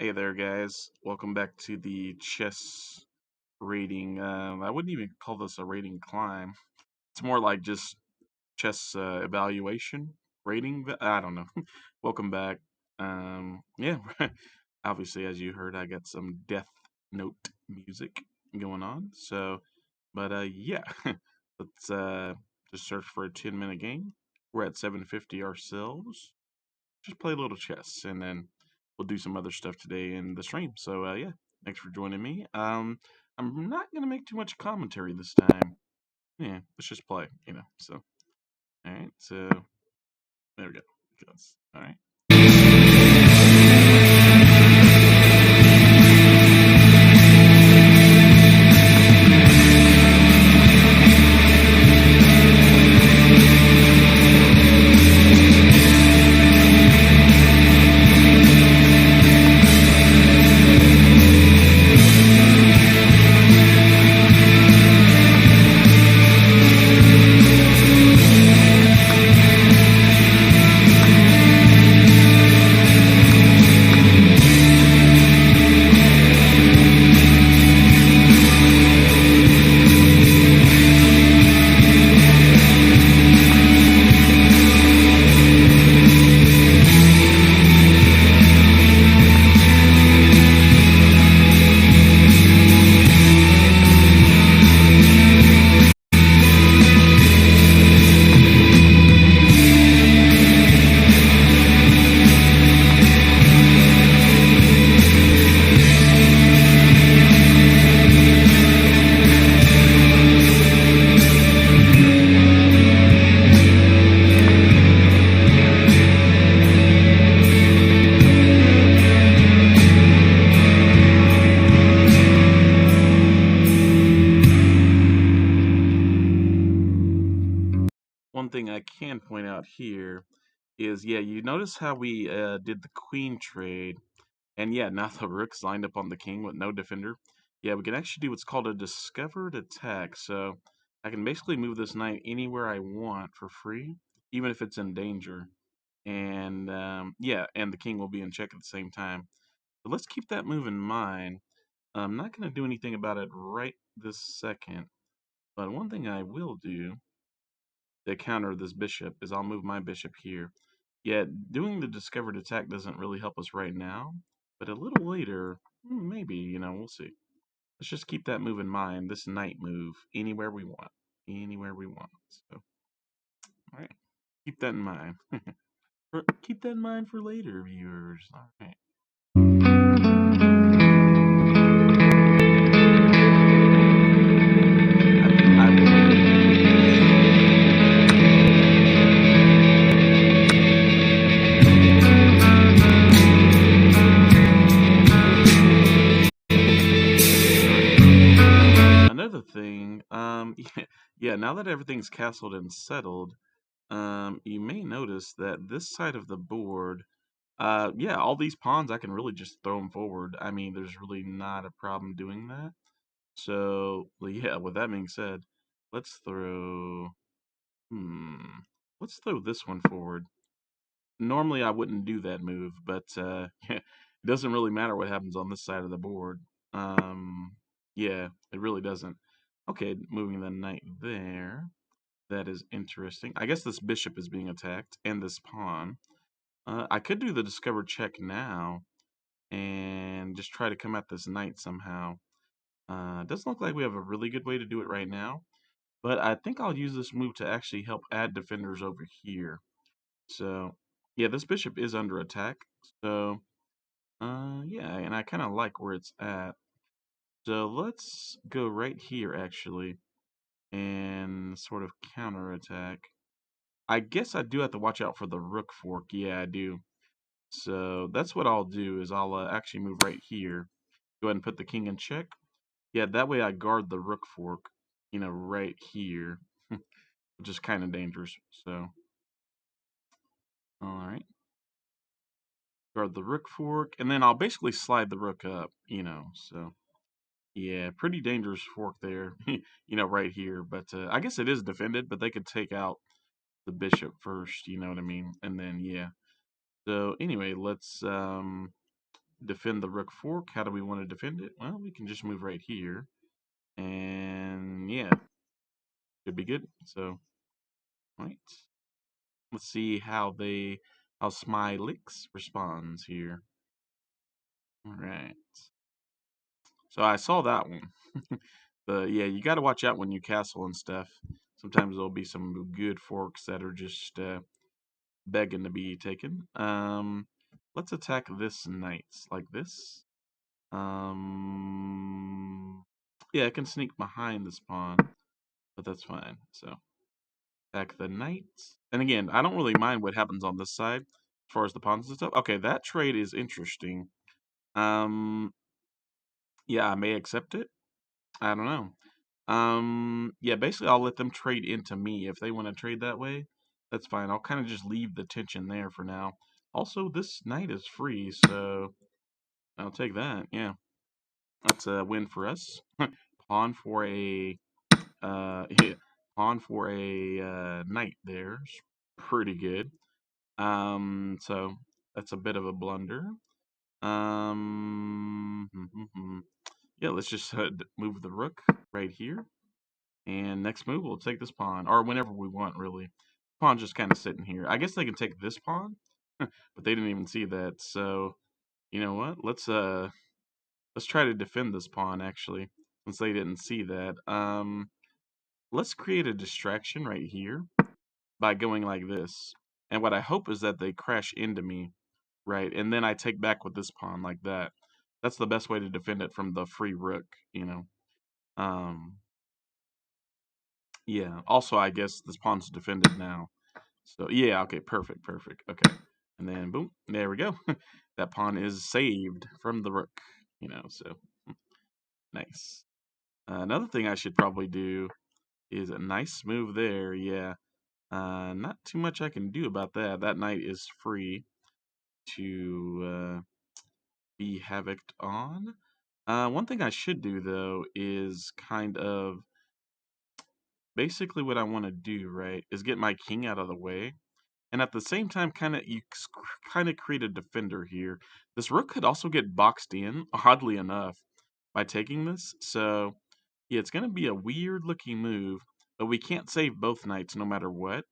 Hey there, guys. Welcome back to the chess rating. I wouldn't even call this a rating climb. It's more like just chess evaluation rating. I don't know. Welcome back. Yeah, obviously, as you heard, I got some Death Note music going on. Yeah, let's just search for a 10-minute game. We're at 750 ourselves. Just play a little chess, and then we'll do some other stuff today in the stream. Yeah, thanks for joining me. I'm not gonna make too much commentary this time. Yeah, let's just play, So, all right, so there we go. All right. One thing I can point out here is, yeah, you notice how we did the queen trade, and yeah, now the rook's lined up on the king with no defender. Yeah, we can actually do what's called a discovered attack. So I can basically move this knight anywhere I want for free, even if it's in danger. And yeah, and the king will be in check at the same time. But let's keep that move in mind. I'm not going to do anything about it right this second, but one thing I will do to counter this bishop is I'll move my bishop here. Yeah, doing the discovered attack doesn't really help us right now, but a little later, maybe, we'll see. Let's just keep that move in mind, this knight move, anywhere we want. Anywhere we want. So, all right, keep that in mind. Keep that in mind for later, viewers. All right. Another thing, yeah, now that everything's castled and settled, you may notice that this side of the board, yeah, all these pawns, I can really just throw them forward. I mean, there's really not a problem doing that. So, well, yeah, with that being said, let's throw, hmm, let's throw this one forward. Normally, I wouldn't do that move, but it doesn't really matter what happens on this side of the board. Yeah, it really doesn't. Okay, moving the knight there. That is interesting. I guess this bishop is being attacked, and this pawn. I could do the discovered check now and just try to come at this knight somehow. Doesn't look like we have a really good way to do it right now, but I think I'll use this move to actually help add defenders over here. So, yeah, this bishop is under attack. So, yeah, and I kind of like where it's at. So let's go right here, actually, and sort of counterattack. I guess I do have to watch out for the rook fork. Yeah, I do. So that's what I'll do is I'll actually move right here. Go ahead and put the king in check. Yeah, that way I guard the rook fork, right here, which is kind of dangerous. So, all right, guard the rook fork, and then I'll basically slide the rook up, So, yeah, pretty dangerous fork there, right here. But I guess it is defended, but they could take out the bishop first, you know what I mean? And then, yeah. So, anyway, let's defend the rook fork. How do we want to defend it? Well, we can just move right here. And yeah, should be good. So, right. Let's see how Smilix responds here. All right. So I saw that one. But yeah, you got to watch out when you castle and stuff. Sometimes there'll be some good forks that are just begging to be taken. Let's attack this knight like this. Yeah, I can sneak behind this pawn, but that's fine. So attack the knight. And again, I don't really mind what happens on this side as far as the pawns and stuff. Okay, that trade is interesting. Yeah, I may accept it. I don't know. Yeah, basically I'll let them trade into me if they want to trade that way. That's fine. I'll kind of just leave the tension there for now. Also, this knight is free, so I'll take that. Yeah, that's a win for us. Pawn for a yeah, pawn for a knight there. Pretty good. So that's a bit of a blunder. Yeah, let's just move the rook right here. And next move, we'll take this pawn, or whenever we want, really. Pawn's just kind of sitting here. I guess they can take this pawn, but they didn't even see that. So, you know what? Let's try to defend this pawn, actually, since they didn't see that. Let's create a distraction right here by going like this. And what I hope is that they crash into me, right? And then I take back with this pawn like that. That's the best way to defend it from the free rook, you know. Yeah. Also, I guess this pawn's defended now. So, yeah, okay, perfect. Okay. And then, boom, there we go. That pawn is saved from the rook, so nice. Another thing I should probably do is a nice move there, yeah. Not too much I can do about that. That knight is free to be havocked on. One thing I should do, though, is kind of basically what I want to do, right, is get my king out of the way. And at the same time, you kind of create a defender here. This rook could also get boxed in, oddly enough, by taking this. So, yeah, it's going to be a weird-looking move, but we can't save both knights no matter what.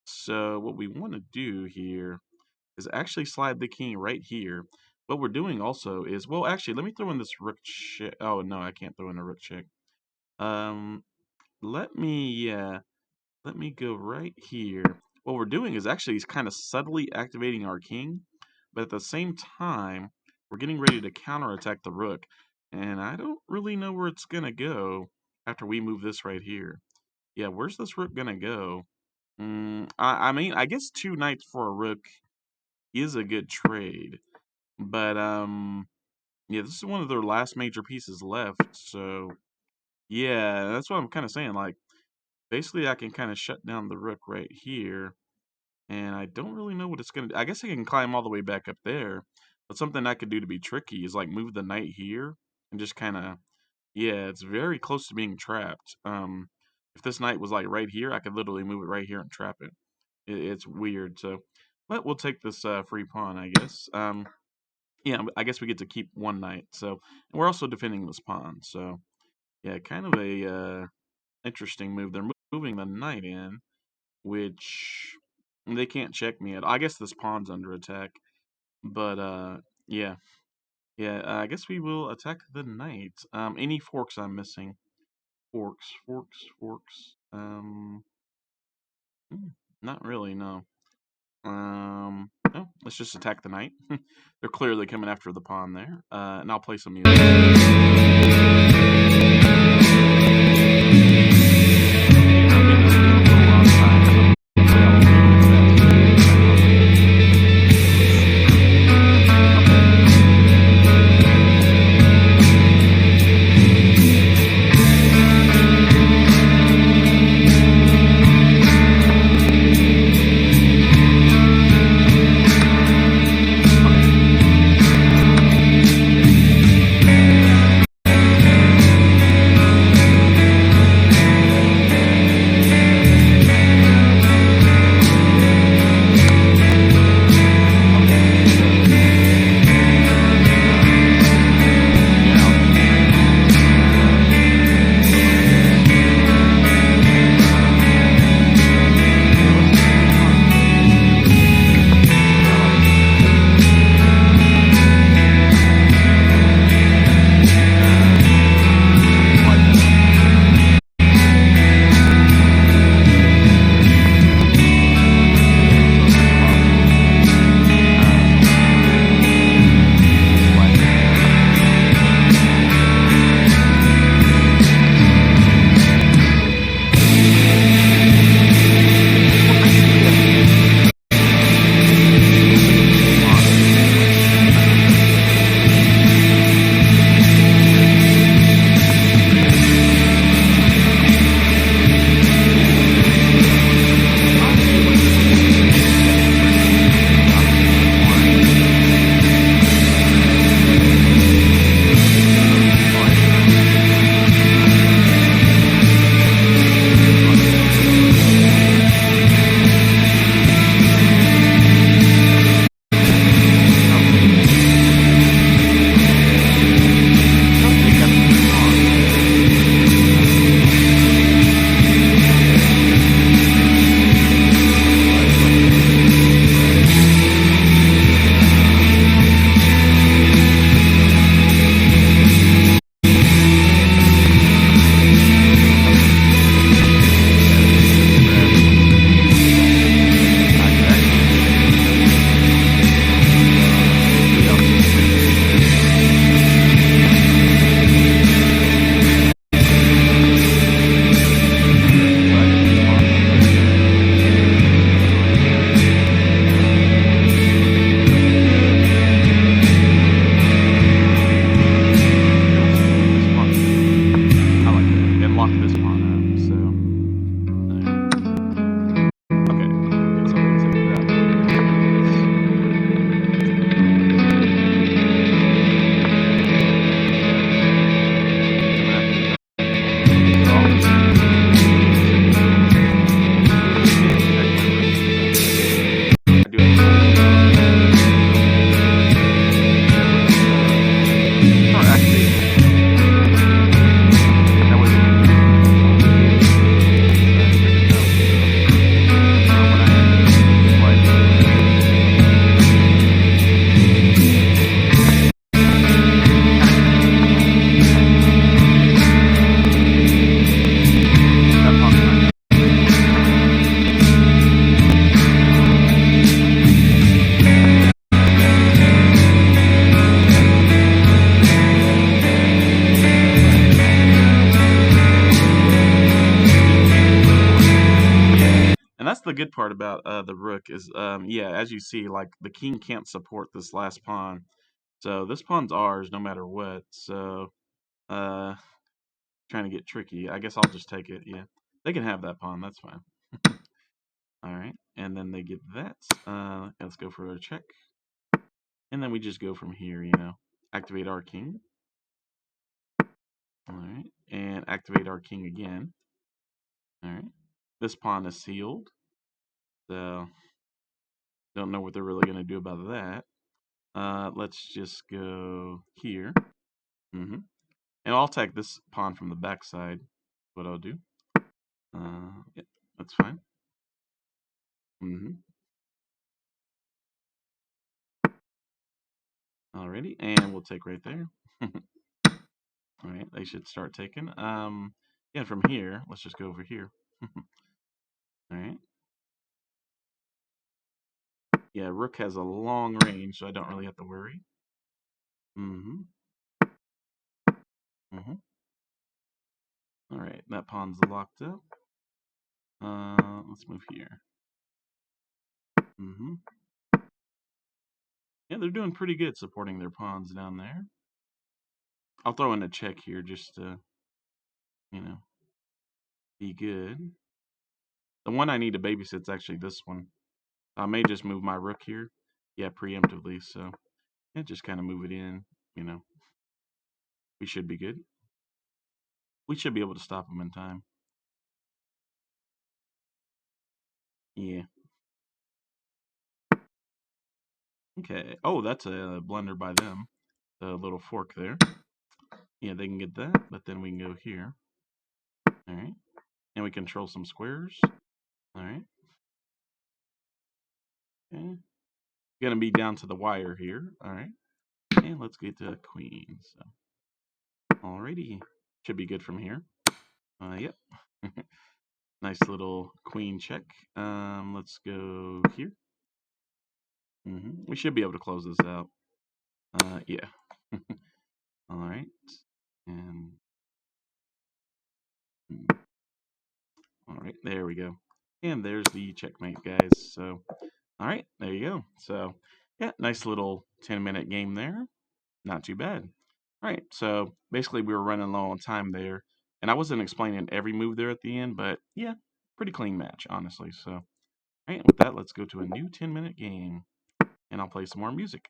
So what we want to do here is actually slide the king right here. What we're doing also is, well, actually, let me throw in this rook check. Oh, no, I can't throw in a rook check. Let me go right here. What we're doing is actually kind of subtly activating our king, but at the same time, we're getting ready to counterattack the rook. And I don't really know where it's going to go after we move this right here. Yeah, where's this rook going to go? I mean, I guess 2 knights for a rook is a good trade. But, yeah, this is one of their last major pieces left. So, yeah, that's what I'm kind of saying. Like, basically, I can kind of shut down the rook right here. And I don't really know what it's going to do. I guess I can climb all the way back up there. But something I could do to be tricky is, like, move the knight here. And just kind of, yeah, it's very close to being trapped. If this knight was, like, right here, I could literally move it right here and trap it. It's weird. So, but we'll take this free pawn, I guess. Yeah, I guess we get to keep 1 knight. So, and we're also defending this pawn. So, yeah, kind of a interesting move. They're moving the knight in, which they can't check me at. I guess this pawn's under attack. But yeah. Yeah, I guess we will attack the knight. Any forks I'm missing? Forks. Not really, no. No, let's just attack the knight. They're clearly coming after the pawn there. And I'll play some music. That way we can do when I And that's the good part about the rook is, yeah, as you see, like the king can't support this last pawn, so this pawn's ours no matter what. So, uh, trying to get tricky. I guess I'll just take it. Yeah, they can have that pawn. That's fine. All right, and then they get that. Let's go for a check, and then we just go from here. Activate our king. All right, and activate our king again. All right, this pawn is sealed, so don't know what they're really going to do about that. Let's just go here. And I'll take this pawn from the backside. What I'll do. Yeah, that's fine. Alrighty, and we'll take right there. All right, they should start taking. Yeah, from here, let's just go over here. All right. Yeah, rook has a long range, so I don't really have to worry. All right, that pawn's locked up. Let's move here. Yeah, they're doing pretty good supporting their pawns down there. I'll throw in a check here just to, be good. The one I need to babysit's actually this one. I may just move my rook here. Yeah, preemptively, so yeah, just kind of move it in, We should be good. We should be able to stop them in time. Yeah. Okay. Oh, that's a blunder by them. The little fork there. Yeah, they can get that, but then we can go here. All right. And we control some squares. All right. Okay. Gonna be down to the wire here. All right. And let's get to queen. So, alrighty. Should be good from here. Yep. Nice little queen check. Let's go here. We should be able to close this out. Yeah. All right. And all right, there we go. And there's the checkmate, guys. So, all right, there you go. So, yeah, nice little 10-minute game there. Not too bad. All right, so basically we were running low on time there, and I wasn't explaining every move there at the end, but yeah, pretty clean match, honestly. So, all right, with that, let's go to a new 10-minute game, and I'll play some more music.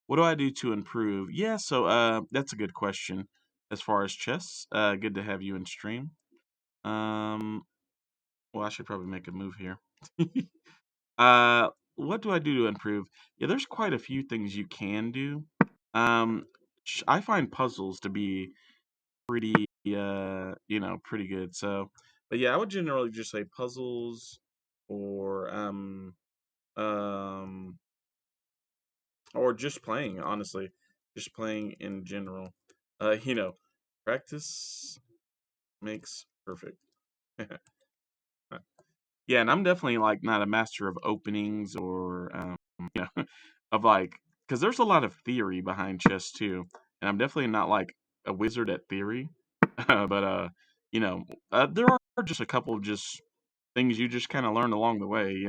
What do I do to improve? Yeah, so that's a good question. As far as chess, good to have you in stream. Well, I should probably make a move here. What do I do to improve? Yeah, there's quite a few things you can do. I find puzzles to be pretty pretty good. So, but yeah, I would generally just say puzzles or um or just playing, honestly, just playing in general. You know, practice makes perfect. Yeah, and I'm definitely like not a master of openings or you know, of like because there's a lot of theory behind chess too, and I'm definitely not like a wizard at theory, but you know, there are just a couple of just things you just kind of learn along the way,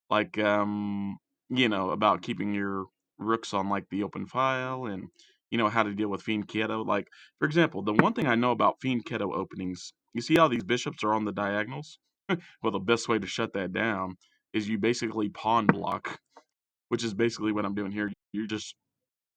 like about keeping your rooks on like the open file and how to deal with fiend keto. Like for example, the one thing I know about fiend keto openings, you see how these bishops are on the diagonals? Well, the best way to shut that down is you basically pawn block, which is basically what I'm doing here. You just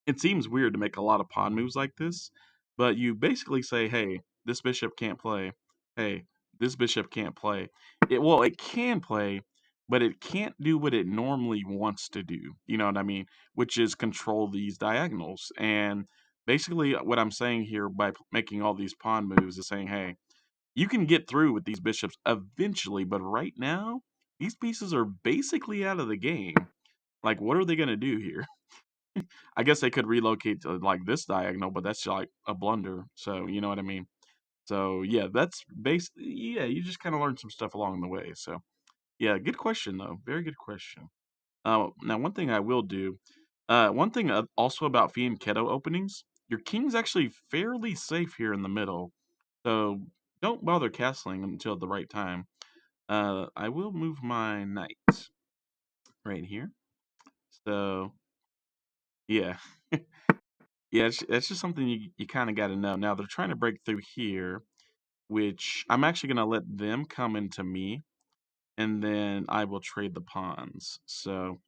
it seems weird to make a lot of pawn moves like this, but you basically say, "Hey, this bishop can't play. Hey, this bishop can't play." It can play, but it can't do what it normally wants to do. You know what I mean? Which is control these diagonals. And basically, what I'm saying here by making all these pawn moves is saying, "Hey, you can get through with these bishops eventually, but right now, these pieces are basically out of the game. Like, what are they gonna do here?" I guess they could relocate to like this diagonal, but that's like a blunder. So you know what I mean. So yeah, that's base. Yeah, you just kind of learn some stuff along the way. So yeah, good question though. Very good question. Now one thing I will do. One thing also about Fiend Keto openings, your king's actually fairly safe here in the middle. So don't bother castling until the right time. I will move my knight right here. So yeah, yeah, it's just something you kind of got to know. Now they're trying to break through here, which I'm actually gonna let them come into me, and then I will trade the pawns. So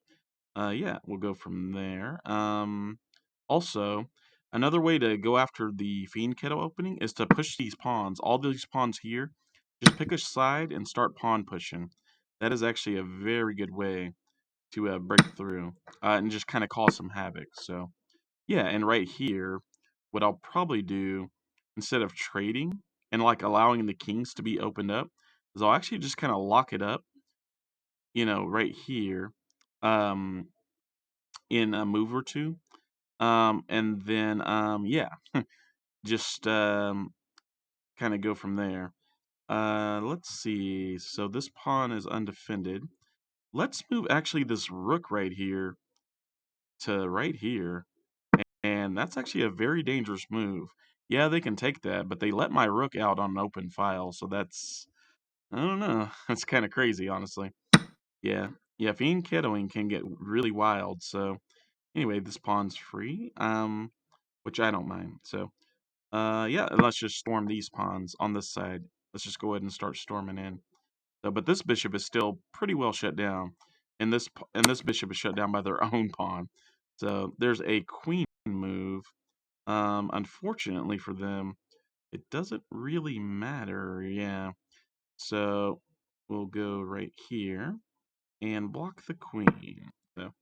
yeah, we'll go from there. Also, another way to go after the Fiend Kettle opening is to push these pawns. All these pawns here, just pick a side and start pawn pushing. That is actually a very good way to break through and just kind of cause some havoc. So yeah, and right here, what I'll probably do instead of trading and like allowing the kings to be opened up, is I'll actually just kind of lock it up, right here, um, in a move or two, and then yeah, just kind of go from there. Let's see. So this pawn is undefended. Let's move actually this rook right here to right here. And that's actually a very dangerous move. Yeah, they can take that, but they let my rook out on an open file, so that's I don't know. That's kind of crazy, honestly. Yeah. Yeah, fiend ketoing can get really wild. So anyway, this pawn's free. Which I don't mind. So yeah, and let's just storm these pawns on this side. Let's just go ahead and start storming in. So, but this bishop is still pretty well shut down. And this bishop is shut down by their own pawn. So there's a queen move. Unfortunately for them, it doesn't really matter. Yeah. So we'll go right here and block the queen. So,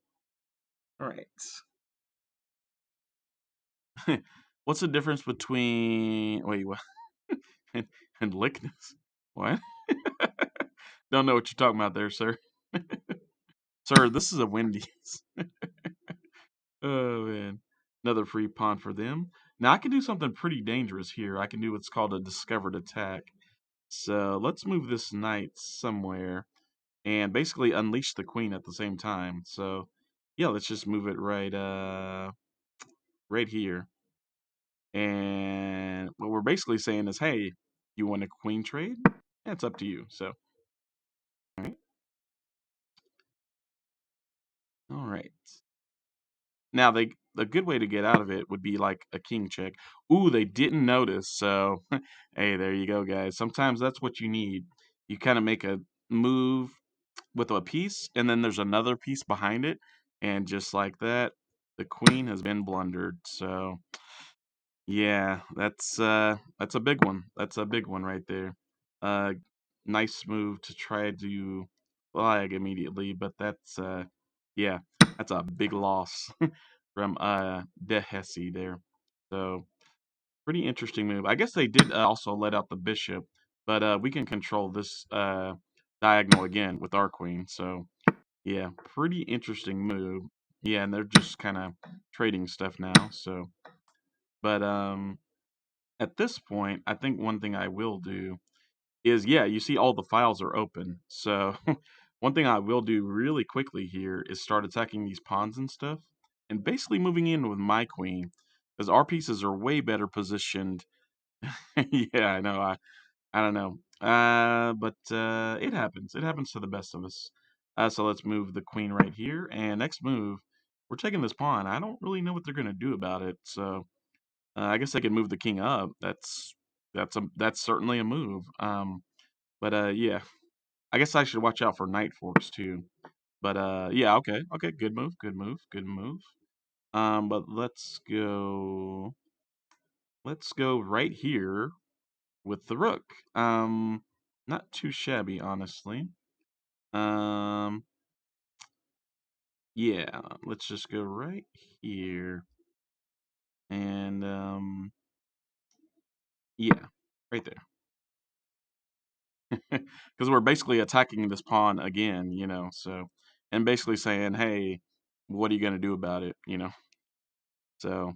all right. What's the difference between wait what and, and lickness? What? Don't know what you're talking about there, sir. Sir, this is a Wendy's. Oh man. Another free pawn for them. Now I can do something pretty dangerous here. I can do what's called a discovered attack. So let's move this knight somewhere and basically unleash the queen at the same time. So yeah, let's just move it right here. And what we're basically saying is, hey, you want a queen trade? Yeah, it's up to you. So all right. All right. Now the good way to get out of it would be like a king check. Ooh, they didn't notice. So hey, there you go, guys. Sometimes that's what you need. You kind of make a move with a piece, and then there's another piece behind it, and just like that, the queen has been blundered. So yeah, that's a big one. That's a big one right there. Uh, nice move to try to flag immediately, but yeah, that's a big loss from De Hesse there. So Pretty interesting move. I guess they did also let out the bishop, but we can control this diagonal again with our queen. So yeah, pretty interesting move. Yeah, and they're just kind of trading stuff now. So, but at this point, I think one thing I will do is, yeah, you see all the files are open. So one thing I will do really quickly here is start attacking these pawns and stuff, and basically moving in with my queen, because our pieces are way better positioned. Yeah, I know. I don't know. But it happens. It happens to the best of us. So let's move the queen right here. And next move, we're taking this pawn. I don't really know what they're gonna do about it. So I guess I could move the king up. That's certainly a move. But yeah, I guess I should watch out for knight forks too. But yeah, okay, okay, good move, good move, good move. But let's go right here with the rook. Not too shabby, honestly. Um, yeah, let's just go right here. And yeah, right there. Because we're basically attacking this pawn again, so and basically saying, hey, what are you gonna do about it? So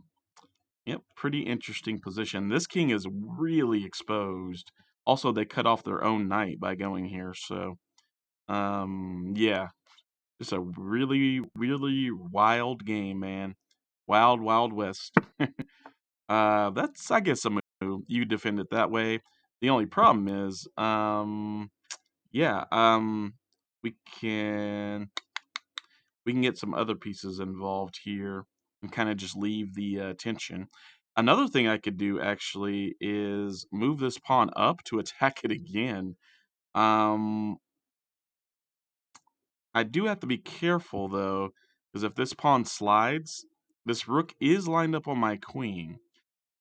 yep, pretty interesting position. This king is really exposed. Also, they cut off their own knight by going here, so yeah. It's a really, really wild game, man. Wild, wild west. That's, I guess, a move. You defend it that way. The only problem is, yeah, we can we can get some other pieces involved here and kind of just leave the tension. Another thing I could do actually is move this pawn up to attack it again. Um, I do have to be careful though, because if this pawn slides, this rook is lined up on my queen.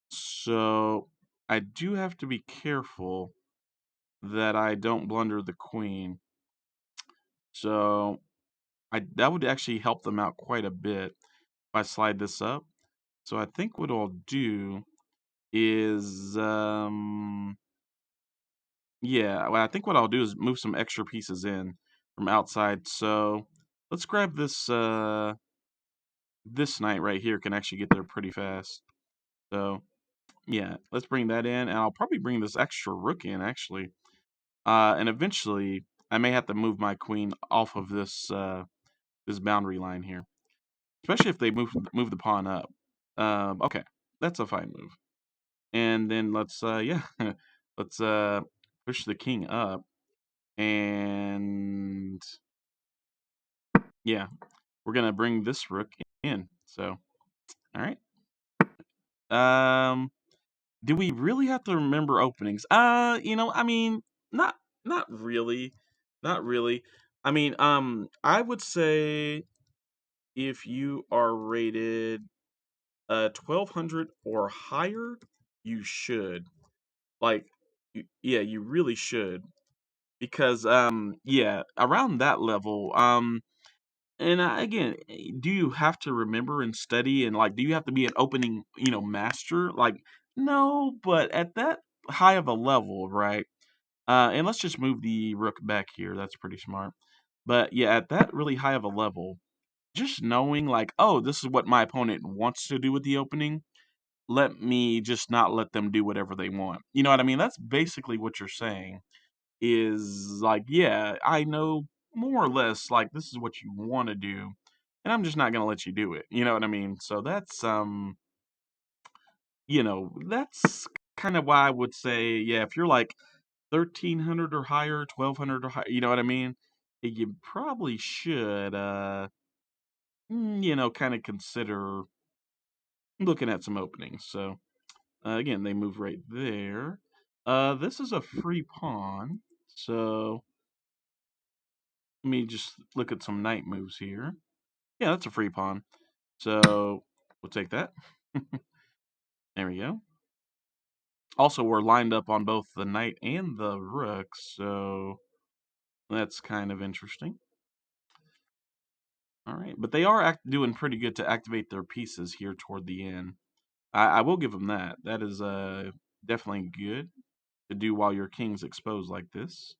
So I do have to be careful that I don't blunder the queen. So that would actually help them out quite a bit if I slide this up. So I think what I'll do is yeah, well, I think what I'll do is move some extra pieces in from outside. So let's grab this knight right here can actually get there pretty fast. So yeah, let's bring that in, and I'll probably bring this extra rook in actually. And eventually I may have to move my queen off of this boundary line here, especially if they move the pawn up. Okay, that's a fine move. And then let's yeah, let's push the king up, and yeah, we're gonna bring this rook in. So all right. Um, do we really have to remember openings? I mean, not not really, not really. I mean, I would say if you are rated 1200 or higher, you should. Like, yeah, you really should because yeah, around that level, and again, do you have to remember and study and like do you have to be an opening, master? Like no, but at that high of a level, right? And let's just move the rook back here. That's pretty smart. But yeah, at that really high of a level, just knowing like, oh, this is what my opponent wants to do with the opening, let me just not let them do whatever they want. You know what I mean? That's basically what you're saying is like, yeah, I know more or less like this is what you want to do, and I'm just not gonna let you do it. You know what I mean? So that's kind of why I would say, yeah, if you're like 1300 or higher, 1200 or higher, you know what I mean? You probably should kind of consider looking at some openings. So again, they move right there. This is a free pawn, so let me just look at some knight moves here. Yeah, that's a free pawn. So we'll take that. There we go. Also, we're lined up on both the knight and the rook, so that's kind of interesting. All right, but they are doing pretty good to activate their pieces here toward the end. I will give them that. That is definitely good to do while your king's exposed like this.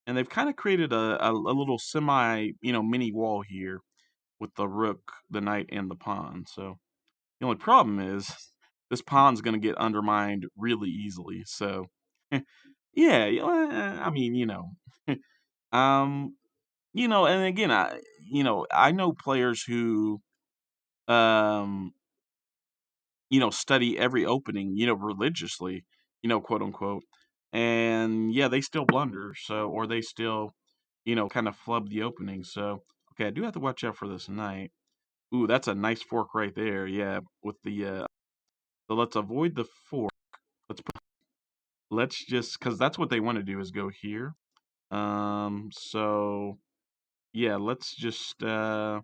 And they've kind of created a little semi, mini wall here with the rook, the knight, and the pawn. So the only problem is this pawn's going to get undermined really easily. So yeah, I mean, um, and again, I know players who um study every opening, religiously, quote unquote. And yeah, they still blunder. So, or they still, kind of flub the opening. So, okay, I do have to watch out for this knight. Ooh, that's a nice fork right there. Yeah, with so let's avoid the fork. Let's just, because that's what they want to do is go here. So yeah, let's just, to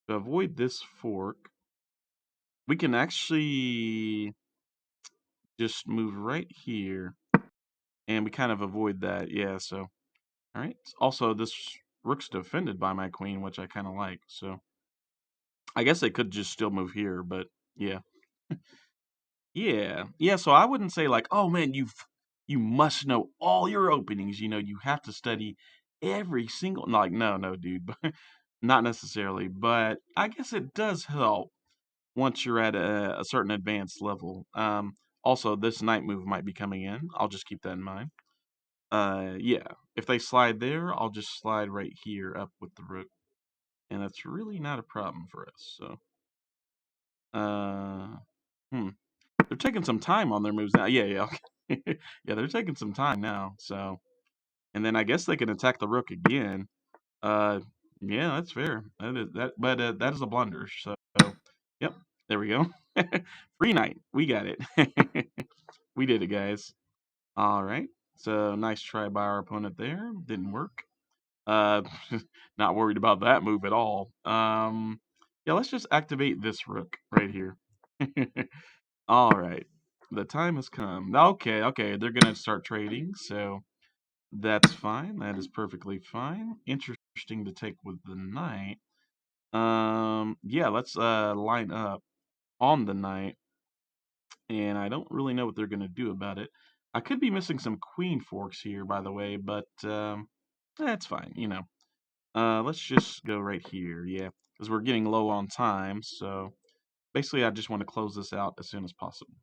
avoid this fork, we can actually just move right here and we kind of avoid that. Yeah, so all right. Also, this rook's defended by my queen, which I kind of like. So I guess they could just still move here, but yeah, yeah. So I wouldn't say like, oh man, you must know all your openings. You have to study every single. Like, no, dude, but not necessarily. But I guess it does help once you're at a certain advanced level. Also, this knight move might be coming in. I'll just keep that in mind. Yeah. If they slide there, I'll just slide right here up with the rook, and that's really not a problem for us. So, uh, hmm, they're taking some time on their moves now. Yeah. Okay. Yeah, they're taking some time now. So, and then I guess they can attack the rook again. Uh, yeah, that's fair. That is that, but that is a blunder. So, yep, there we go. Free knight, we got it. We did it, guys. All right. So nice try by our opponent there. Didn't work. Uh, not worried about that move at all. Yeah, let's just activate this rook right here. All right, the time has come. Okay, they're gonna start trading, so that's fine. That is perfectly fine. Interesting to take with the knight. Yeah, let's line up on the knight, and I don't really know what they're gonna do about it. I could be missing some queen forks here, by the way, but that's fine. Let's just go right here, yeah, because we're getting low on time. So basically, I just want to close this out as soon as possible.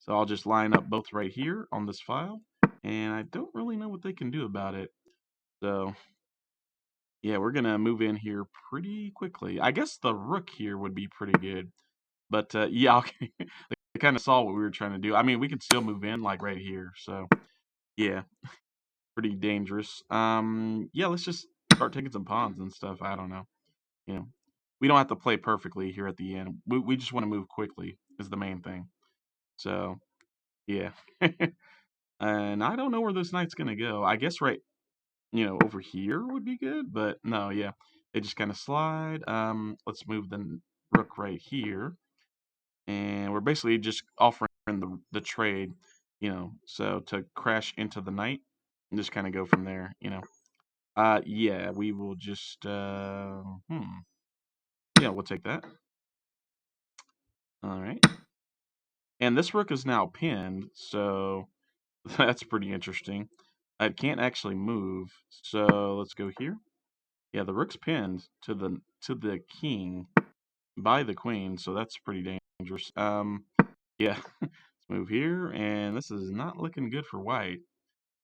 So I'll just line up both right here on this file, and I don't really know what they can do about it. So yeah, we're gonna move in here pretty quickly. I guess the rook here would be pretty good, but yeah, okay. They kind of saw what we were trying to do. I mean, we can still move in like right here. So yeah, pretty dangerous. Yeah, let's just start taking some pawns and stuff. I don't know. You know, we don't have to play perfectly here at the end. We just want to move quickly is the main thing. So yeah, and I don't know where this knight's gonna go. I guess right, over here would be good, but no, yeah, they just kind of slide. Let's move the rook right here, and we're basically just offering the trade, so to crash into the knight and just kind of go from there. Yeah, we will just yeah, we'll take that. All right. And this rook is now pinned, so that's pretty interesting. It can't actually move, so let's go here. Yeah, the rook's pinned to the king by the queen, so that's pretty dangerous. Yeah, let's move here, and this is not looking good for white.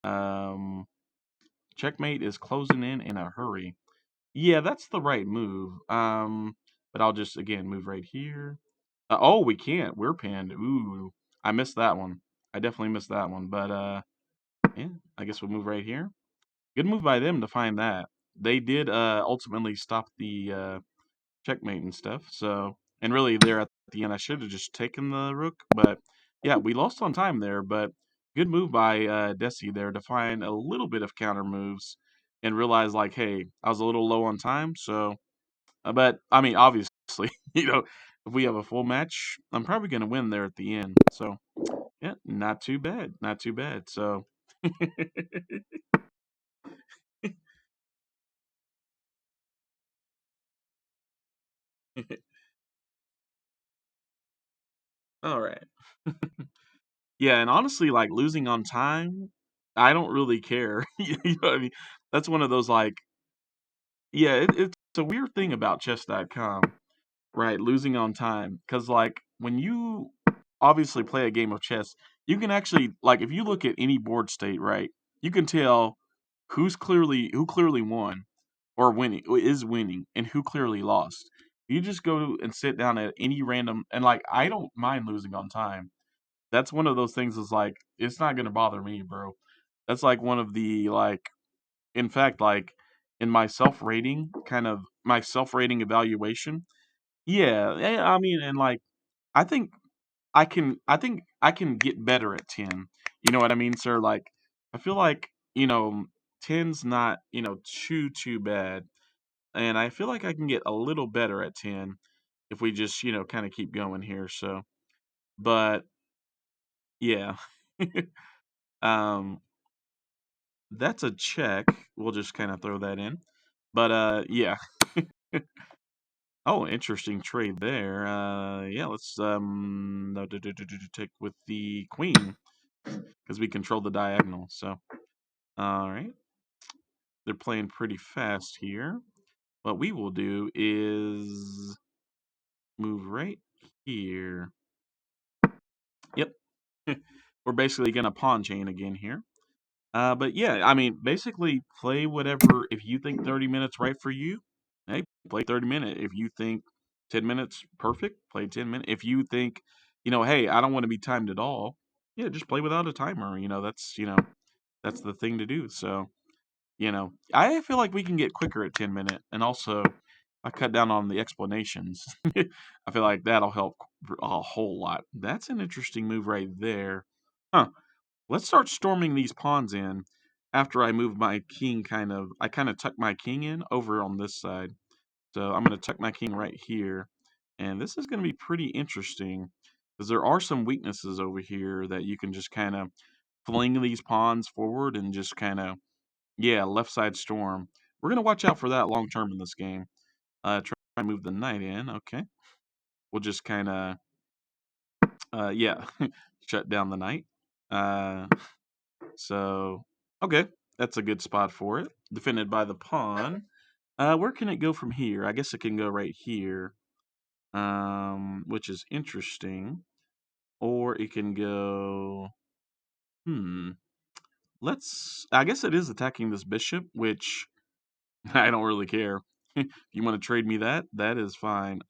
Um, Checkmate is closing in a hurry. Yeah, that's the right move. But I'll just again move right here. Oh, we can't. We're pinned. Ooh, I missed that one. I definitely missed that one. But yeah, I guess we'll move right here. Good move by them to find that. They did ultimately stop the checkmate and stuff. So, and really there at the end, I should have just taken the rook. But yeah, we lost on time there. But good move by Desi there to find a little bit of counter moves and realize like, hey, I was a little low on time. So, but I mean, obviously, if we have a full match, I'm probably going to win there at the end. So yeah, not too bad, not too bad. So. All right. Yeah, and honestly, like losing on time, I don't really care. You know what I mean? That's one of those like, yeah, it's a weird thing about chess.com, right? Losing on time. Because, like, when you obviously play a game of chess, you can actually, like, if you look at any board state, right, you can tell who clearly won or winning, or is winning, and who clearly lost. You just go and sit down at any random, and like, I don't mind losing on time. That's one of those things is like, it's not gonna bother me, bro. That's like one of the like, in fact, like in my self rating, kind of my self rating evaluation. Yeah, I mean, and like, I think I think I can get better at 10. You know what I mean, sir? Like, I feel like, you know, 10's not, too bad. And I feel like I can get a little better at 10 if we just, kind of keep going here. So, but yeah. um that's a check. We'll just kind of throw that in. But yeah. Oh, interesting trade there. Yeah, let's no, take with the queen because we control the diagonal. So, all right, they're playing pretty fast here. What we will do is move right here. Yep, we're basically gonna pawn chain again here. But yeah, I mean, basically play whatever. If you think 30 minutes right for you, hey, play 30 minutes. If you think 10 minutes perfect, play 10 minutes. If you think, hey, I don't want to be timed at all, yeah, just play without a timer. That's the thing to do. So, I feel like we can get quicker at 10 minute, and also I cut down on the explanations. I feel like that'll help a whole lot. That's an interesting move right there. Huh. Let's start storming these pawns in after I move my king I kind of tuck my king in over on this side. So I'm going to tuck my king right here. And this is going to be pretty interesting because there are some weaknesses over here that you can just kind of fling these pawns forward and just kind of, yeah, left side storm. We're going to watch out for that long term in this game. Try to move the knight in. Okay. We'll just kind of, yeah, shut down the knight. Uh, So, okay, that's a good spot for it. Defended by the pawn. Where can it go from here? I guess it can go right here, which is interesting. Or it can go. Hmm. I guess it is attacking this bishop, which I don't really care. If you want to trade me that, that is fine.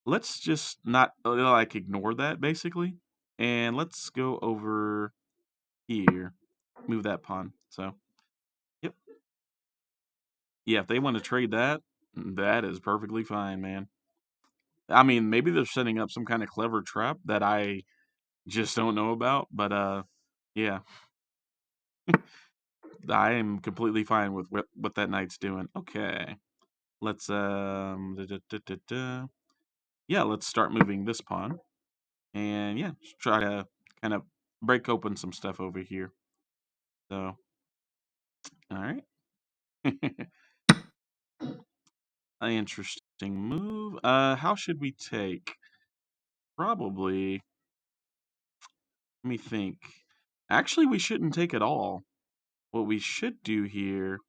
Let's just not like ignore that basically, and let's go over here. Move that pawn. So. Yep. Yeah, if they want to trade that, that is perfectly fine, man. I mean, maybe they're setting up some kind of clever trap that I just don't know about, but yeah, I am completely fine with what that knight's doing. Okay, let's yeah, let's start moving this pawn, and yeah, just try to kind of break open some stuff over here. So, all right, an interesting move. How should we take? Probably. Let me think. Actually, we shouldn't take it all. What we should do here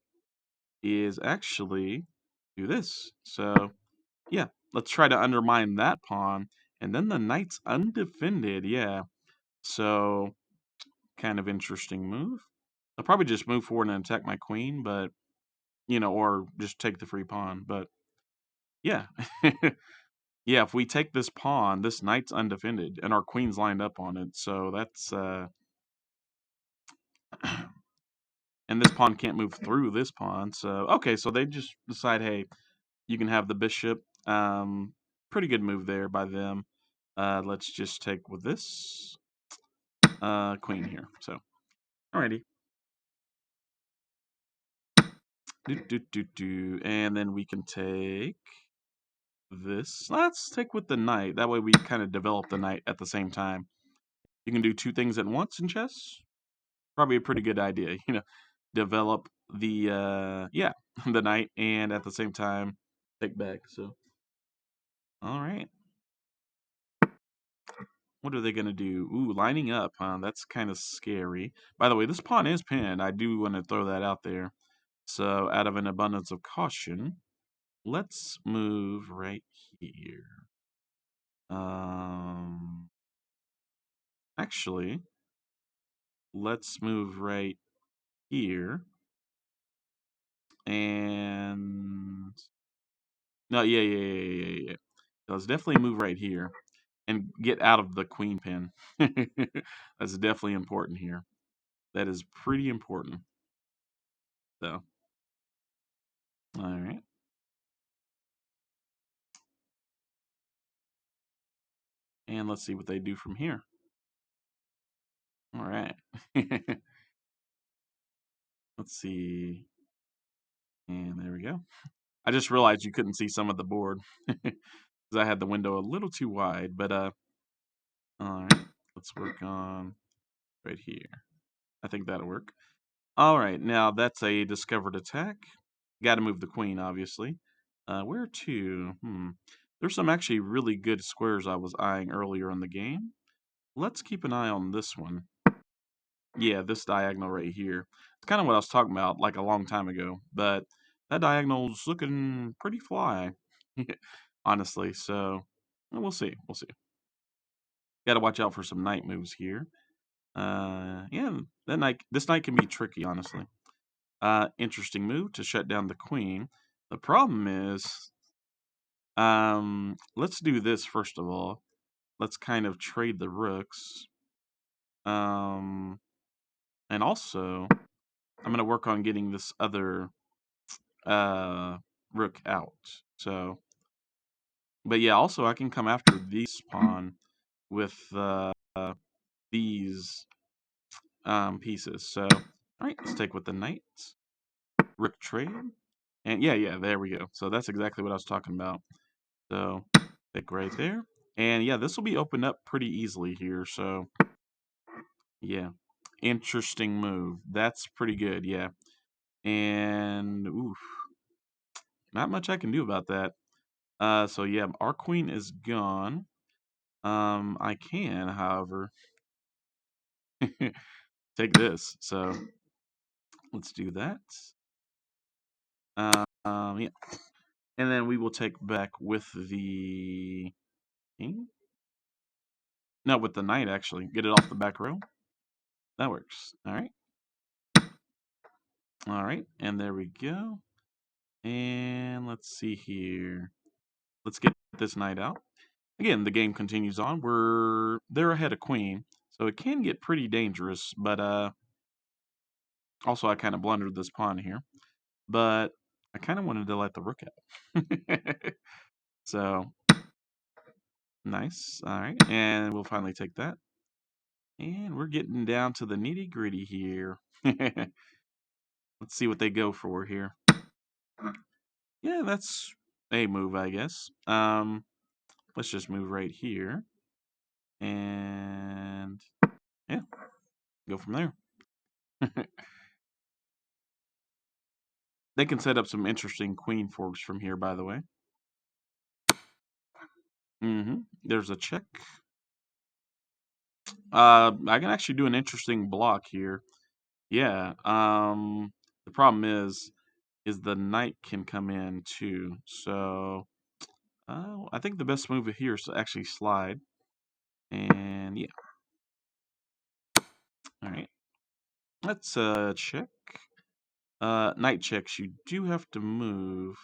is actually do this. So, yeah, let's try to undermine that pawn. And then the knight's undefended. Yeah. So, kind of interesting move. I'll probably just move forward and attack my queen, but, or just take the free pawn. But, yeah. Yeah, if we take this pawn, this knight's undefended, and our queen's lined up on it. So, that's. And this pawn can't move through this pawn. So, okay, so they just decide, hey, you can have the bishop. Pretty good move there by them. Let's just take with this queen here. So, alrighty. And then we can take this. Let's take with the knight. That way we kind of develop the knight at the same time. You can do two things at once in chess. Probably a pretty good idea. Develop the yeah, the knight, and at the same time take back. So, all right. What are they going to do? Ooh, lining up, huh? That's kind of scary. By the way, this pawn is pinned. I do want to throw that out there. So, out of an abundance of caution, let's move right here. Actually, let's move right here. And no, yeah. Let's definitely move right here and get out of the queen pin. That's definitely important here. That is pretty important. So, all right. And let's see what they do from here. All right. Let's see. And there we go. I just realized you couldn't see some of the board because I had the window a little too wide. But all right. Let's work on right here. I think that'll work. All right. Now that's a discovered attack. Got to move the queen, obviously. Where to? There's some actually really good squares I was eyeing earlier in the game. Let's keep an eye on this one. Yeah, this diagonal right here. It's kind of what I was talking about like a long time ago, but that diagonal's looking pretty fly, honestly. So we'll see. We'll see. Got to watch out for some knight moves here. Yeah, this knight can be tricky, honestly. Interesting move to shut down the queen. The problem is, let's do this first of all. Let's kind of trade the rooks. And also, I'm gonna work on getting this other rook out. So, but yeah, also I can come after these pawn with these pieces. So, all right, let's take with the knight, rook trade, and yeah, there we go. So that's exactly what I was talking about. So, take right there, and yeah, this will be opened up pretty easily here. So, yeah, interesting move. That's pretty good. Yeah, and oof, not much I can do about that. So yeah, our queen is gone. I can, however, take this. So let's do that. Yeah, and then we will take back with the king. No, with the knight actually. Get it off the back row. That works. All right, and there we go. And let's see here. Let's get this knight out. Again, the game continues on. They're ahead of queen, so it can get pretty dangerous. But also I kind of blundered this pawn here. But I kind of wanted to let the rook out. So nice. All right, and we'll finally take that. And we're getting down to the nitty gritty here. Let's see what they go for here. Yeah, that's a move, I guess. Let's just move right here, and yeah, go from there. They can set up some interesting queen forks from here, by the way. There's a check. I can actually do an interesting block here. Yeah. The problem is the knight can come in too. So I think the best move here is to actually slide. And yeah. All right. Let's check. Knight checks. You do have to move.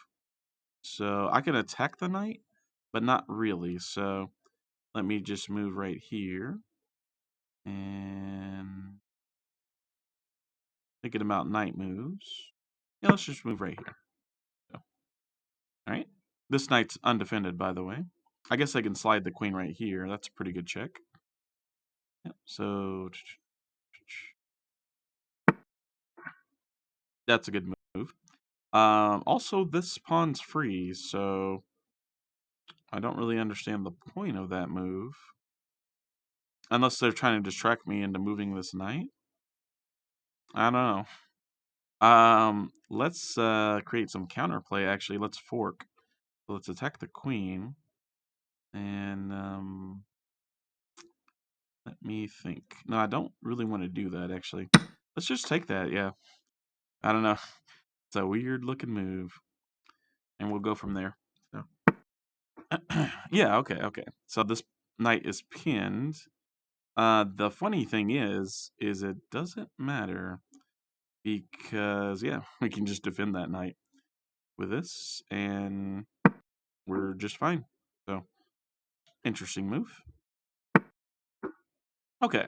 So I can attack the knight, but not really. So let me just move right here. And thinking about knight moves. Yeah, let's just move right here. So, all right. This knight's undefended, by the way. I guess I can slide the queen right here. That's a pretty good check. Yep. So that's a good move. Also, this pawn's free, so I don't really understand the point of that move. Unless they're trying to distract me into moving this knight. I don't know. Let's create some counterplay. Actually, let's fork. So let's attack the queen, and Let me think. No, I don't really want to do that, actually. Let's just take that, yeah. I don't know. It's a weird looking move, and we'll go from there. So, yeah, okay, okay. So this knight is pinned. The funny thing is it doesn't matter because, yeah, we can just defend that knight with this, and we're just fine. So, interesting move. Okay,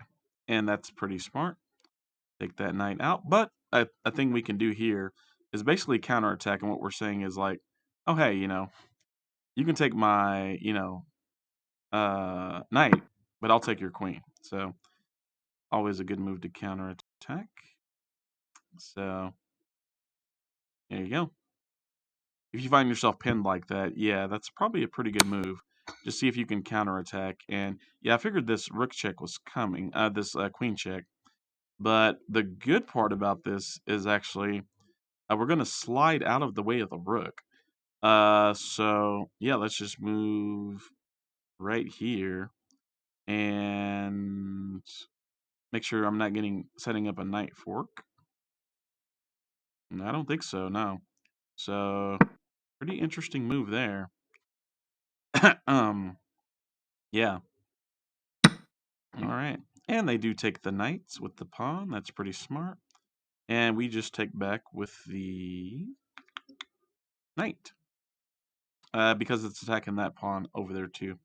and that's pretty smart. Take that knight out. But a thing we can do here is basically counterattack, and what we're saying is like, oh hey, you can take my, knight, but I'll take your queen. So always a good move to counterattack. So there you go. If you find yourself pinned like that, yeah, that's probably a pretty good move. Just see if you can counterattack. And yeah, I figured this rook check was coming, this queen check. But the good part about this is actually we're going to slide out of the way of the rook. So yeah, let's just move right here and make sure I'm not setting up a knight fork. I don't think so, no. So pretty interesting move there. um, yeah. All right. And they do take the knights with the pawn. That's pretty smart. And we just take back with the knight. Because it's attacking that pawn over there too.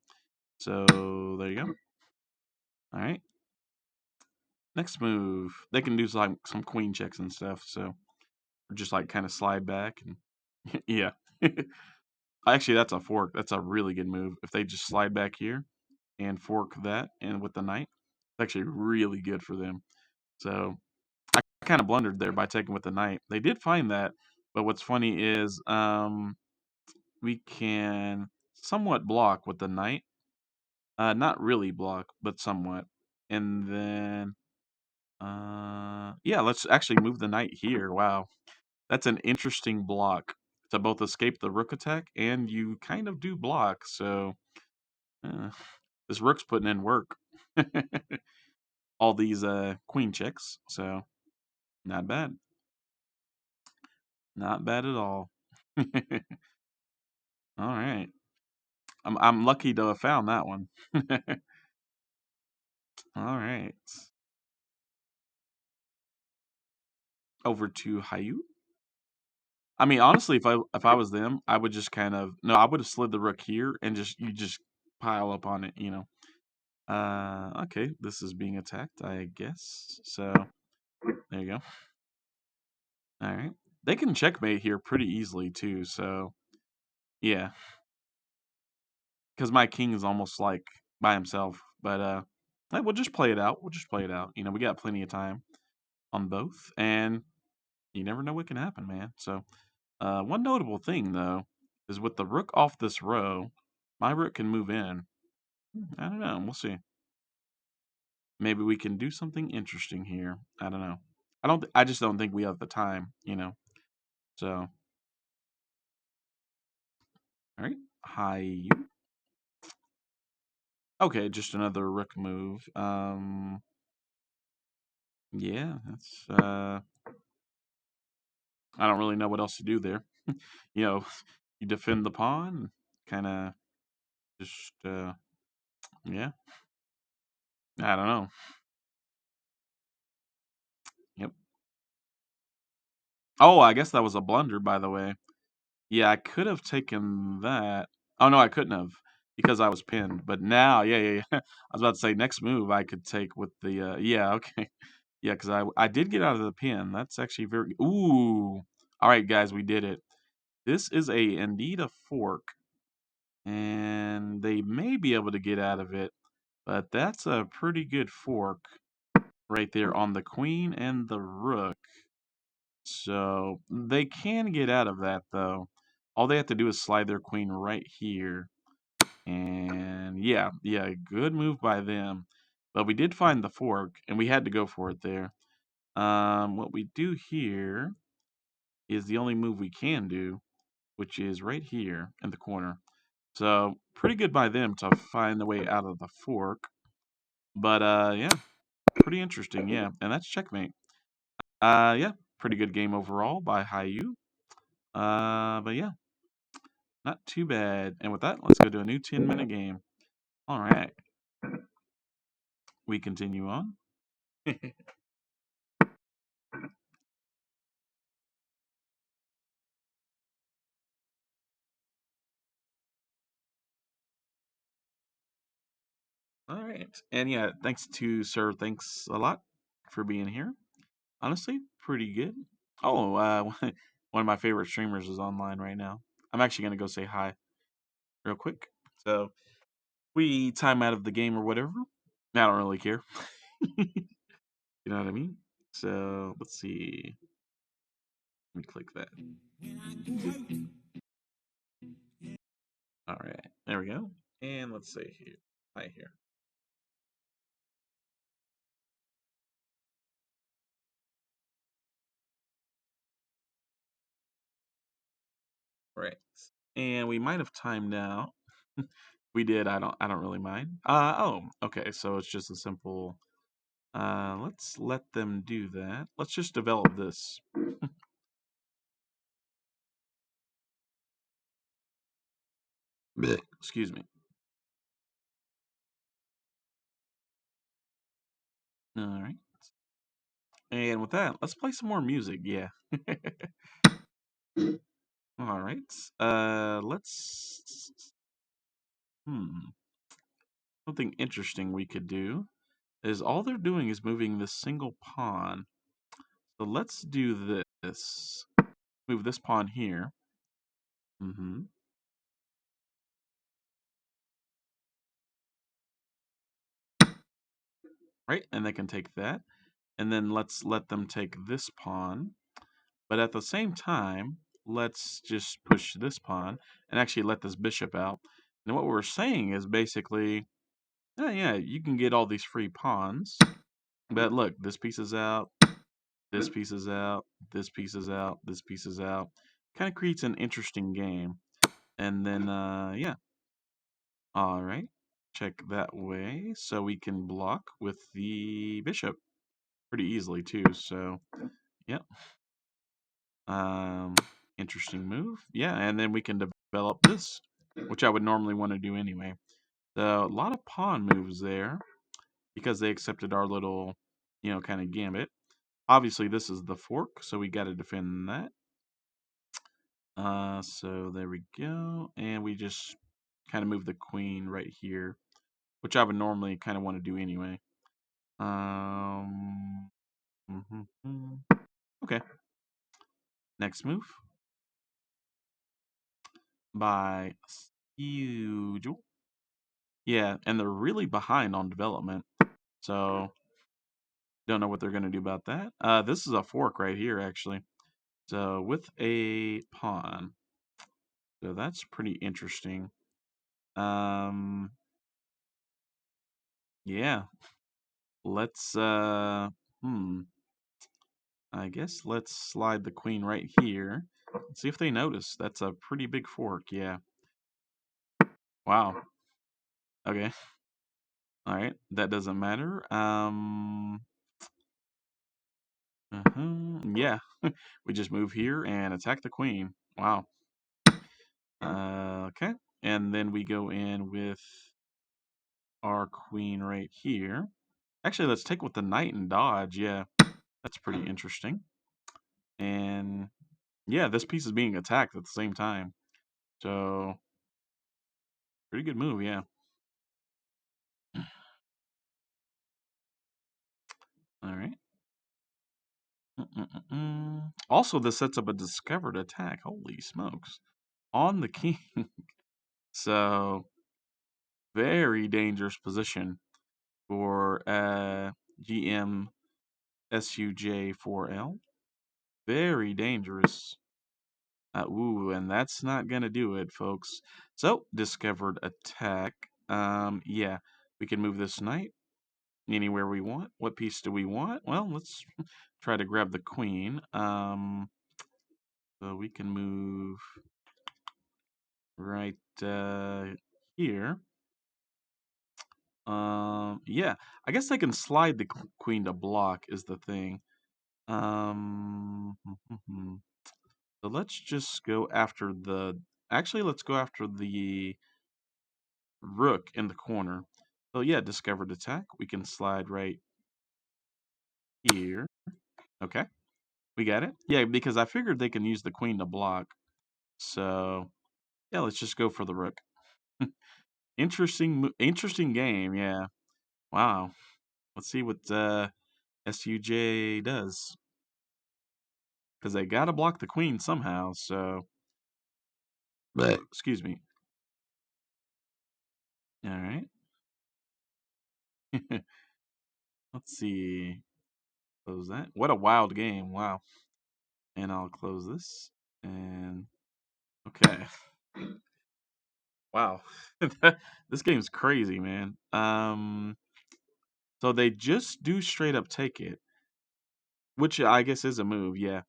So there you go. All right. Next move. They can do like some queen checks and stuff. So just like kind of slide back and yeah. Actually, that's a fork. That's a really good move. If they just slide back here and fork that and with the knight, it's actually really good for them. So I kind of blundered there by taking with the knight. They did find that, but what's funny is we can somewhat block with the knight. Not really block, but somewhat. And then yeah, let's actually move the knight here. Wow. That's an interesting block to both escape the rook attack and you kind of do block. So uh, this rook's putting in work. All these queen checks. So not bad. Not bad at all. All right. I'm lucky to have found that one. All right. Over to Hayu. I mean, honestly, if I was them, I would just kind of no, I would have slid the rook here and just pile up on it. Okay, this is being attacked, I guess. So there you go. All right, they can checkmate here pretty easily too. So yeah, because my king is almost like by himself. But hey, we'll just play it out. We'll just play it out. We got plenty of time on both, and you never know what can happen, man. So one notable thing though is with the rook off this row, my rook can move in. I don't know. We'll see. Maybe we can do something interesting here. I don't know. I just don't think we have the time. So, all right. Hi. Okay, just another rook move. Yeah, that's I don't really know what else to do there. You know, you defend the pawn, kind of just yeah. I don't know. Yep. Oh, I guess that was a blunder, by the way. Yeah, I could have taken that. Oh no, I couldn't have because I was pinned. But now, yeah, yeah, yeah. I was about to say next move I could take with the yeah, okay. Yeah, because I did get out of the pin. That's actually very ooh. All right, guys, we did it. This is indeed a fork, and they may be able to get out of it, but that's a pretty good fork right there on the queen and the rook. So they can get out of that though. All they have to do is slide their queen right here. And yeah, yeah, good move by them. But we did find the fork and we had to go for it there. What we do here is the only move we can do, which is right here in the corner. So pretty good by them to find the way out of the fork. But yeah, pretty interesting. Yeah, and that's checkmate. Yeah, pretty good game overall by Hayu. But yeah, not too bad. And with that, let's go to a new 10-minute game. All right, we continue on. All right, and yeah, thanks to Sir. Thanks a lot for being here. Honestly, pretty good. Oh, one of my favorite streamers is online right now. I'm actually gonna go say hi real quick. So we time out of the game or whatever. I don't really care. You know what I mean? So let's see. Let me click that. All right, there we go. And let's say here, hi here. Right. And we might have timed out. We did. I don't really mind. Oh, okay. So it's just a simple let's let them do that. Let's just develop this. Blech. Excuse me. All right. And with that, let's play some more music. Yeah. All right. Let's hmm. Something interesting we could do is all they're doing is moving this single pawn. So let's do this. Move this pawn here. Mm-hmm. Right, and they can take that. And then let's let them take this pawn. But at the same time, let's just push this pawn and actually let this bishop out. And what we're saying is basically, yeah, you can get all these free pawns. But look, this piece is out, this piece is out, this piece is out, this piece is out. Kind of creates an interesting game. And then, yeah. All right. Check that way. So we can block with the bishop pretty easily too. So, yeah. Um, Interesting move. Yeah, and then we can develop this, which I would normally want to do anyway. So a lot of pawn moves there because they accepted our little, kind of gambit. Obviously, this is the fork, so we got to defend that. So there we go, and we just kind of move the queen right here, which I would normally kind of want to do anyway. Um, mhm. Okay, next move by Huge. Yeah, and they're really behind on development, so don't know what they're gonna do about that. This is a fork right here, actually. So with a pawn, so that's pretty interesting. Um, yeah, let's hmm, I guess let's slide the queen right here. See if they notice. That's a pretty big fork. Yeah. Wow. Okay. All right. That doesn't matter. Yeah. We just move here and attack the queen. Wow. Okay. And then we go in with our queen right here. Actually, let's take with the knight and dodge. Yeah, that's pretty interesting. And yeah, this piece is being attacked at the same time. So, pretty good move, yeah. All right. Also, this sets up a discovered attack. Holy smokes. On the king. So, very dangerous position for GM SUJ4L. Very dangerous. Ooh, and that's not gonna do it, folks. So, discovered attack. Yeah, we can move this knight anywhere we want. What piece do we want? Well, let's try to grab the queen. So we can move right here. Yeah, I guess they can slide the queen to block is the thing. Um, so let's just go after the. Actually, let's go after the rook in the corner. So yeah, discovered attack. We can slide right here. Okay, we got it. Yeah, because I figured they can use the queen to block. So yeah, let's just go for the rook. Interesting game. Yeah. Wow. Let's see what SUJ does because they got to block the queen somehow. So, but excuse me. All right. Let's see. Close that. What a wild game. Wow. And I'll close this. And okay. Wow. This game's crazy, man. So they just do straight up take it, which I guess is a move, yeah.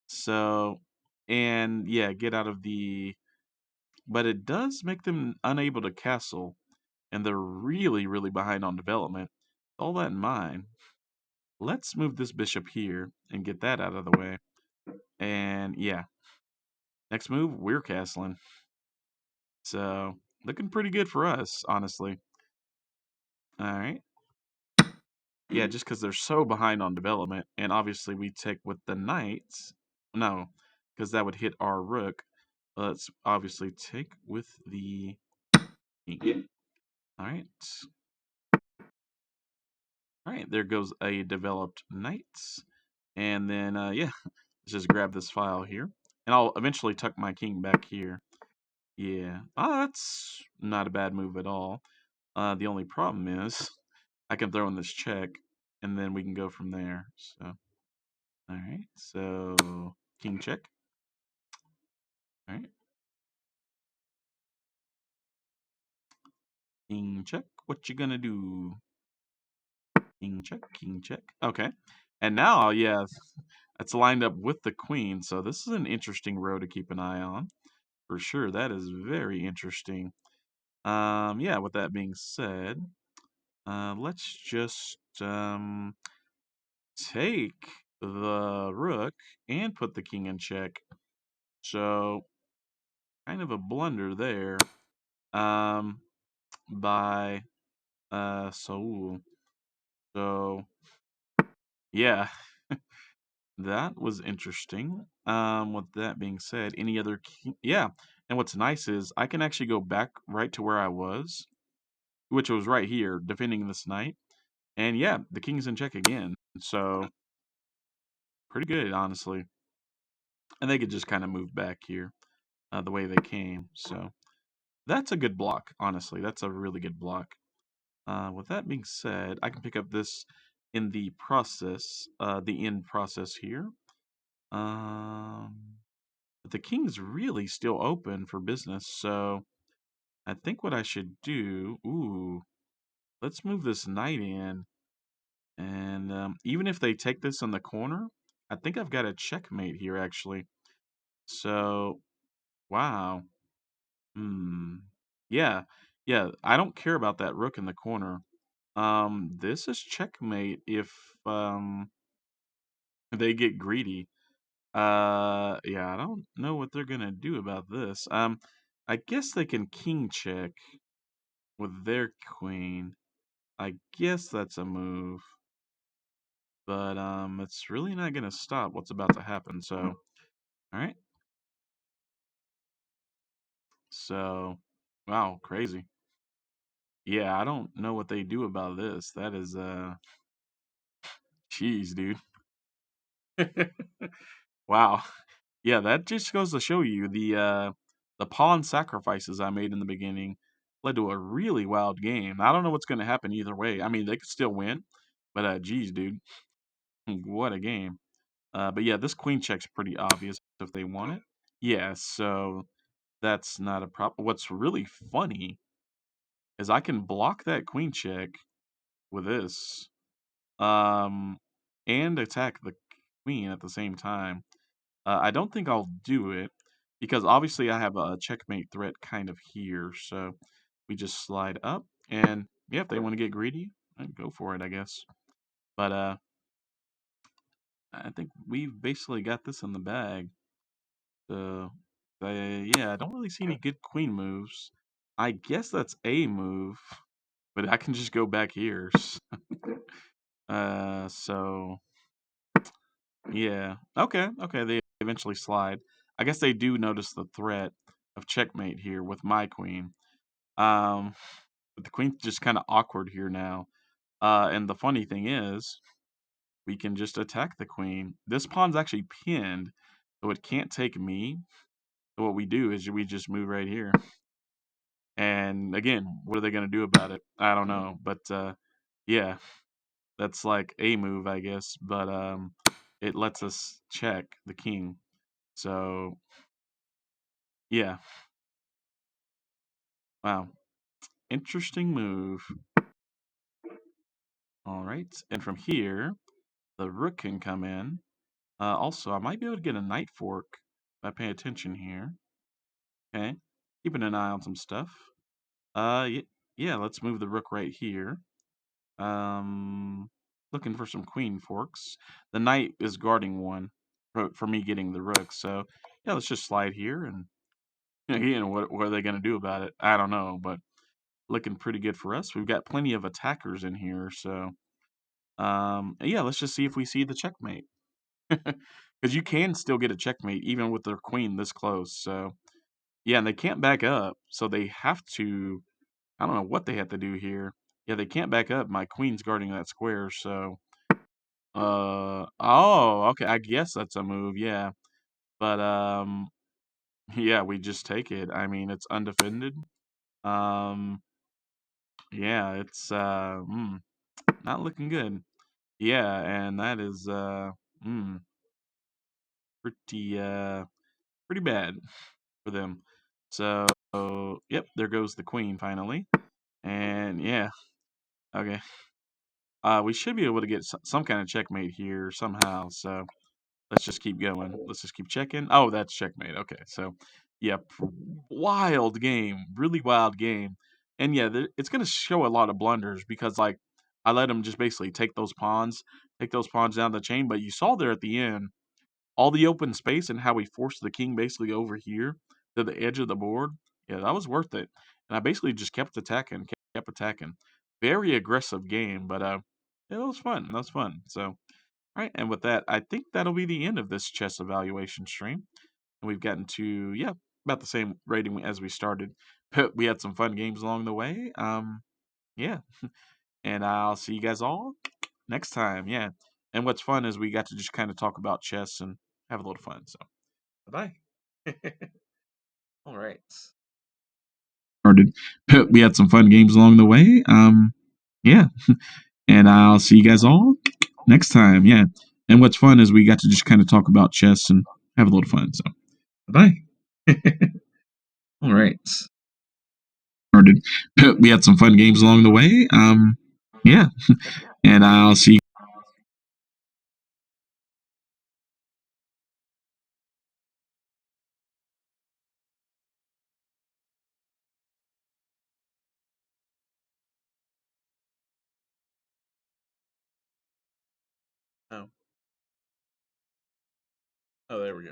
So and yeah, get out of the but it does make them unable to castle, and they're really, really behind on development. All that in mind, let's move this bishop here and get that out of the way. And yeah, next move, we're castling. So looking pretty good for us, honestly. All right. Yeah, just because they're so behind on development, and obviously we take with the knights. No, because that would hit our rook. Let's obviously take with the king. All right. All right, there goes a developed knight. And then, yeah, let's just grab this file here. And I'll eventually tuck my king back here. Yeah. That's not a bad move at all. The only problem is I can throw in this check, and then we can go from there. So, all right. So, king check. All right. King check. What you gonna do? King check, king check. Okay. And now, yeah, it's lined up with the queen. So this is an interesting row to keep an eye on. For sure. That is very interesting. Yeah, with that being said, let's just take the rook and put the king in check. So kind of a blunder there. By Saul. So yeah, that was interesting. With that being said, any other king? Yeah, and what's nice is I can actually go back right to where I was, which was right here, defending this knight. And yeah, the king's in check again. So pretty good, honestly. And they could just kind of move back here the way they came. So that's a good block, honestly. That's a really good block. With that being said, I can pick up this in the process, the end process here. Um, but the king's really still open for business. So I think what I should do, ooh, let's move this knight in. And even if they take this in the corner, I think I've got a checkmate here, actually. So, wow. Hmm. Yeah. Yeah. I don't care about that rook in the corner. This is checkmate if they get greedy. Yeah, I don't know what they're gonna do about this. I guess they can king check with their queen. I guess that's a move. But it's really not gonna stop what's about to happen. So, all right. So, wow, crazy. Yeah, I don't know what they do about this. That is jeez, dude. Wow. Yeah, that just goes to show you the pawn sacrifices I made in the beginning led to a really wild game. I don't know what's gonna happen either way. I mean, they could still win, but geez, dude, what a game. But yeah, this queen check's pretty obvious if they want it. Yeah, so that's not a problem. What's really funny is I can block that queen check with this, um, and attack the queen at the same time. I don't think I'll do it because obviously I have a checkmate threat kind of here. So we just slide up and yeah, if they want to get greedy, go for it, I guess. But I think we've basically got this in the bag. So, yeah, I don't really see any good queen moves. I guess that's a move, but I can just go back here. So yeah, okay. They eventually slide. I guess they do notice the threat of checkmate here with my queen. Um, but the queen's just kind of awkward here now. And the funny thing is, we can just attack the queen. This pawn's actually pinned, so it can't take me. So what we do is we just move right here. And again, what are they gonna do about it? I don't know. But yeah, that's like a move, I guess. But it lets us check the king. So yeah, wow, interesting move. All right, and from here, the rook can come in. Also, I might be able to get a knight fork if I pay attention here. Okay, keeping an eye on some stuff. Yeah, let's move the rook right here. Um, looking for some queen forks. The knight is guarding one for me getting the rook. So yeah, let's just slide here and again, what are they gonna do about it? I don't know, but looking pretty good for us. We've got plenty of attackers in here, so yeah, let's just see if we see the checkmate. Because you can still get a checkmate even with their queen this close. So yeah, and they can't back up, so they have to. I don't know what they have to do here. Yeah, they can't back up. My queen's guarding that square, so oh, okay. I guess that's a move. Yeah, but yeah, we just take it. I mean, it's undefended. Um, yeah, it's not looking good. Yeah, and that is mm, pretty pretty bad for them. So, yep, there goes the queen finally. And yeah, okay. We should be able to get some kind of checkmate here somehow. So let's just keep going. Let's just keep checking. Oh, that's checkmate. Okay, so yeah, wild game, really wild game. And yeah, it's gonna show a lot of blunders because like I let him just basically take those pawns down the chain. But you saw there at the end all the open space and how we forced the king basically over here to the edge of the board. Yeah, that was worth it. And I basically just kept attacking, kept attacking. Very aggressive game, but yeah, that was fun. That was fun. So, all right, and with that, I think that'll be the end of this chess evaluation stream. And we've gotten to yeah about the same rating as we started, but we had some fun games along the way. Yeah, and I'll see you guys all next time. Yeah, and what's fun is we got to just kind of talk about chess and have a little fun. So. Bye bye. All right. Started. We had some fun games along the way. Yeah, and I'll see you guys all next time. Yeah, and what's fun is we got to just kind of talk about chess and have a little fun. So, bye bye. All right. Started. We had some fun games along the way. Yeah, and I'll see. Oh, oh, there we go.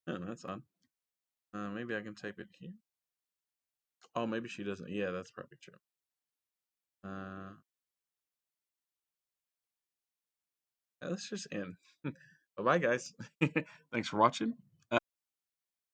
Oh, that's on. Maybe I can type it here. Oh, maybe she doesn't. Yeah, that's probably true. Let's just end. Bye bye, guys. Thanks for watching.